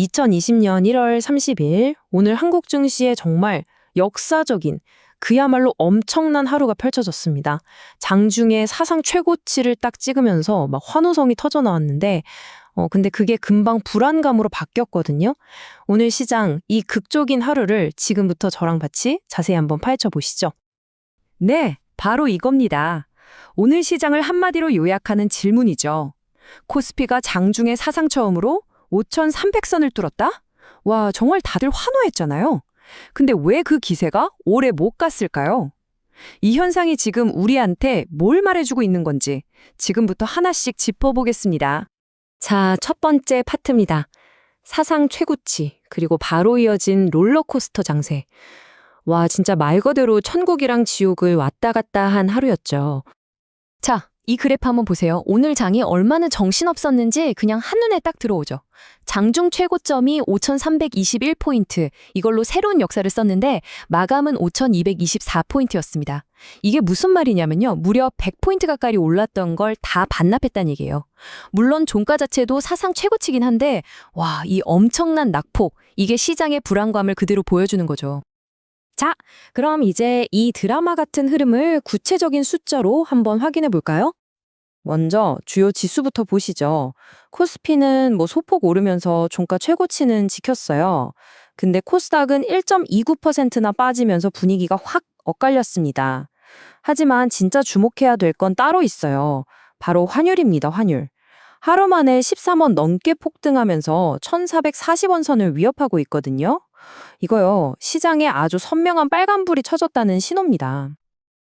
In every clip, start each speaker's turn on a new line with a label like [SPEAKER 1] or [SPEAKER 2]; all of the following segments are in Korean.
[SPEAKER 1] 2020년 1월 30일, 오늘 한국 증시에 정말 역사적인, 그야말로 엄청난 하루가 펼쳐졌습니다. 장중에 사상 최고치를 딱 찍으면서 막 환호성이 터져 나왔는데, 근데 그게 금방 불안감으로 바뀌었거든요. 오늘 시장, 이 극적인 하루를 지금부터 저랑 같이 자세히 한번 파헤쳐 보시죠.
[SPEAKER 2] 네, 바로 이겁니다. 오늘 시장을 한마디로 요약하는 질문이죠. 코스피가 장중에 사상 처음으로 5,300선을 뚫었다? 와, 정말 다들 환호했잖아요. 근데 왜 그 기세가 오래 못 갔을까요? 이 현상이 지금 우리한테 뭘 말해주고 있는 건지 지금부터 하나씩 짚어보겠습니다.
[SPEAKER 1] 자, 첫 번째 파트입니다. 사상 최고치, 그리고 바로 이어진 롤러코스터 장세. 와, 진짜 말 그대로 천국이랑 지옥을 왔다 갔다 한 하루였죠.
[SPEAKER 2] 자, 이 그래프 한번 보세요. 오늘 장이 얼마나 정신없었는지 그냥 한눈에 딱 들어오죠. 장중 최고점이 5,321포인트, 이걸로 새로운 역사를 썼는데 마감은 5,224포인트였습니다. 이게 무슨 말이냐면요. 무려 100포인트 가까이 올랐던 걸 다 반납했다는 얘기예요. 물론 종가 자체도 사상 최고치긴 한데 와, 이 엄청난 낙폭, 이게 시장의 불안감을 그대로 보여주는 거죠.
[SPEAKER 1] 자, 그럼 이제 이 드라마 같은 흐름을 구체적인 숫자로 한번 확인해 볼까요? 먼저 주요 지수부터 보시죠. 코스피는 소폭 오르면서 종가 최고치는 지켰어요. 근데 코스닥은 1.29%나 빠지면서 분위기가 확 엇갈렸습니다. 하지만 진짜 주목해야 될 건 따로 있어요. 바로 환율입니다, 환율. 하루 만에 13원 넘게 폭등하면서 1,440원 선을 위협하고 있거든요. 이거요, 시장에 아주 선명한 빨간불이 켜졌다는 신호입니다.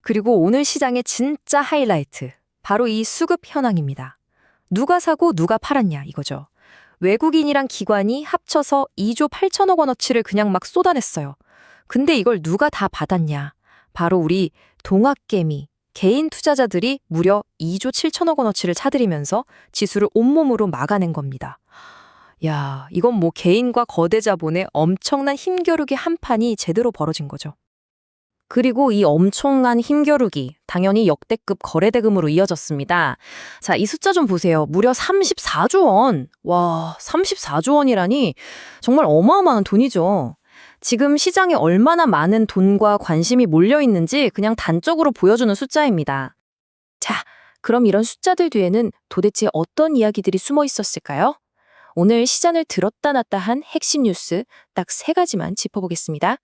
[SPEAKER 2] 그리고 오늘 시장의 진짜 하이라이트, 바로 이 수급 현황입니다. 누가 사고 누가 팔았냐 이거죠. 외국인이랑 기관이 합쳐서 2조 8천억 원어치를 그냥 막 쏟아냈어요. 근데 이걸 누가 다 받았냐? 바로 우리 동학개미, 개인 투자자들이 무려 2조 7천억 원어치를 차들이면서 지수를 온몸으로 막아낸 겁니다. 야, 이건 개인과 거대 자본의 엄청난 힘겨루기 한판이 제대로 벌어진 거죠.
[SPEAKER 1] 그리고 이 엄청난 힘겨루기, 당연히 역대급 거래대금으로 이어졌습니다. 자, 이 숫자 좀 보세요. 무려 34조 원. 와, 34조 원이라니 정말 어마어마한 돈이죠. 지금 시장에 얼마나 많은 돈과 관심이 몰려 있는지 그냥 단적으로 보여주는 숫자입니다. 자, 그럼 이런 숫자들 뒤에는 도대체 어떤 이야기들이 숨어 있었을까요? 오늘 시장을 들었다 놨다 한 핵심 뉴스 딱 3가지만 짚어보겠습니다.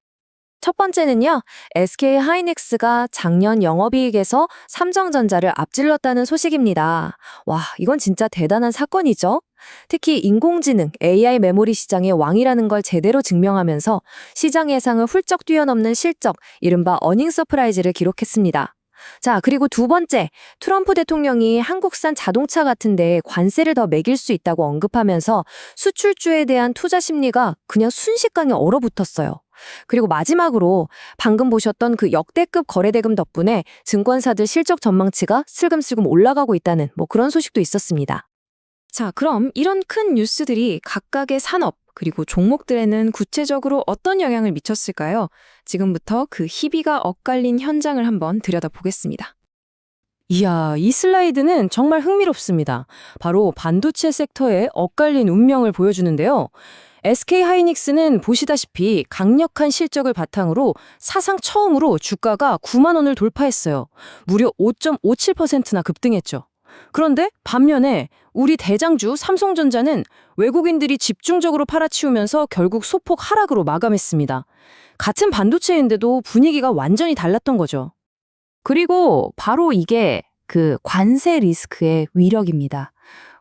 [SPEAKER 1] 첫 번째는요, SK 하이닉스가 작년 영업이익에서 삼성전자를 앞질렀다는 소식입니다. 와, 이건 진짜 대단한 사건이죠? 특히 인공지능, AI 메모리 시장의 왕이라는 걸 제대로 증명하면서 시장 예상을 훌쩍 뛰어넘는 실적, 이른바 어닝 서프라이즈를 기록했습니다. 자, 그리고 두 번째, 트럼프 대통령이 한국산 자동차 같은데 관세를 더 매길 수 있다고 언급하면서 수출주에 대한 투자 심리가 그냥 순식간에 얼어붙었어요. 그리고 마지막으로 방금 보셨던 그 역대급 거래대금 덕분에 증권사들 실적 전망치가 슬금슬금 올라가고 있다는 그런 소식도 있었습니다. 자, 그럼 이런 큰 뉴스들이 각각의 산업 그리고 종목들에는 구체적으로 어떤 영향을 미쳤을까요? 지금부터 그 희비가 엇갈린 현장을 한번 들여다보겠습니다. 이야, 이 슬라이드는 정말 흥미롭습니다. 바로 반도체 섹터의 엇갈린 운명을 보여주는데요. SK 하이닉스는 보시다시피 강력한 실적을 바탕으로 사상 처음으로 주가가 9만 원을 돌파했어요. 무려 5.57%나 급등했죠. 그런데 반면에 우리 대장주 삼성전자는 외국인들이 집중적으로 팔아치우면서 결국 소폭 하락으로 마감했습니다. 같은 반도체인데도 분위기가 완전히 달랐던 거죠. 그리고 바로 이게 그 관세 리스크의 위력입니다.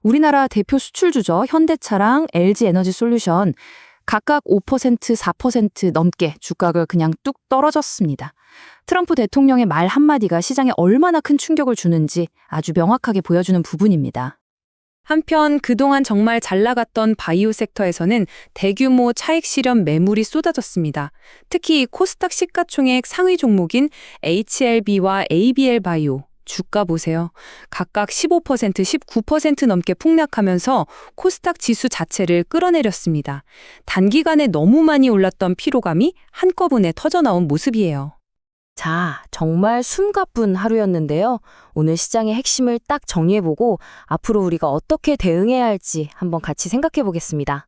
[SPEAKER 1] 우리나라 대표 수출주죠. 현대차랑 LG에너지솔루션 각각 5%, 4% 넘게 주가가 그냥 뚝 떨어졌습니다. 트럼프 대통령의 말 한마디가 시장에 얼마나 큰 충격을 주는지 아주 명확하게 보여주는 부분입니다. 한편 그동안 정말 잘 나갔던 바이오 섹터에서는 대규모 차익 실현 매물이 쏟아졌습니다. 특히 코스닥 시가총액 상위 종목인 HLB와 ABL 바이오, 주가 보세요. 각각 15%, 19% 넘게 폭락하면서 코스닥 지수 자체를 끌어내렸습니다. 단기간에 너무 많이 올랐던 피로감이 한꺼번에 터져나온 모습이에요. 자, 정말 숨가쁜 하루였는데요. 오늘 시장의 핵심을 딱 정리해보고 앞으로 우리가 어떻게 대응해야 할지 한번 같이 생각해 보겠습니다.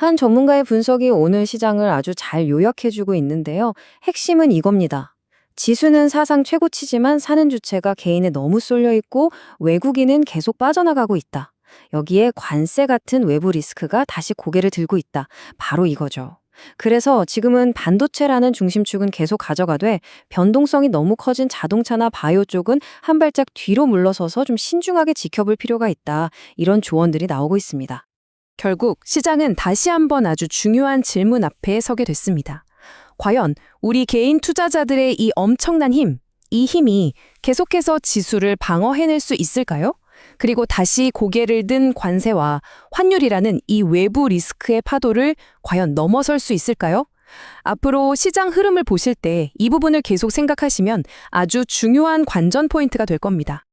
[SPEAKER 1] 한 전문가의 분석이 오늘 시장을 아주 잘 요약해주고 있는데요. 핵심은 이겁니다. 지수는 사상 최고치지만 사는 주체가 개인에 너무 쏠려 있고 외국인은 계속 빠져나가고 있다. 여기에 관세 같은 외부 리스크가 다시 고개를 들고 있다. 바로 이거죠. 그래서 지금은 반도체라는 중심축은 계속 가져가되 변동성이 너무 커진 자동차나 바이오 쪽은 한 발짝 뒤로 물러서서 좀 신중하게 지켜볼 필요가 있다. 이런 조언들이 나오고 있습니다. 결국 시장은 다시 한번 아주 중요한 질문 앞에 서게 됐습니다. 과연 우리 개인 투자자들의 이 엄청난 힘, 이 힘이 계속해서 지수를 방어해낼 수 있을까요? 그리고 다시 고개를 든 관세와 환율이라는 이 외부 리스크의 파도를 과연 넘어설 수 있을까요? 앞으로 시장 흐름을 보실 때 이 부분을 계속 생각하시면 아주 중요한 관전 포인트가 될 겁니다.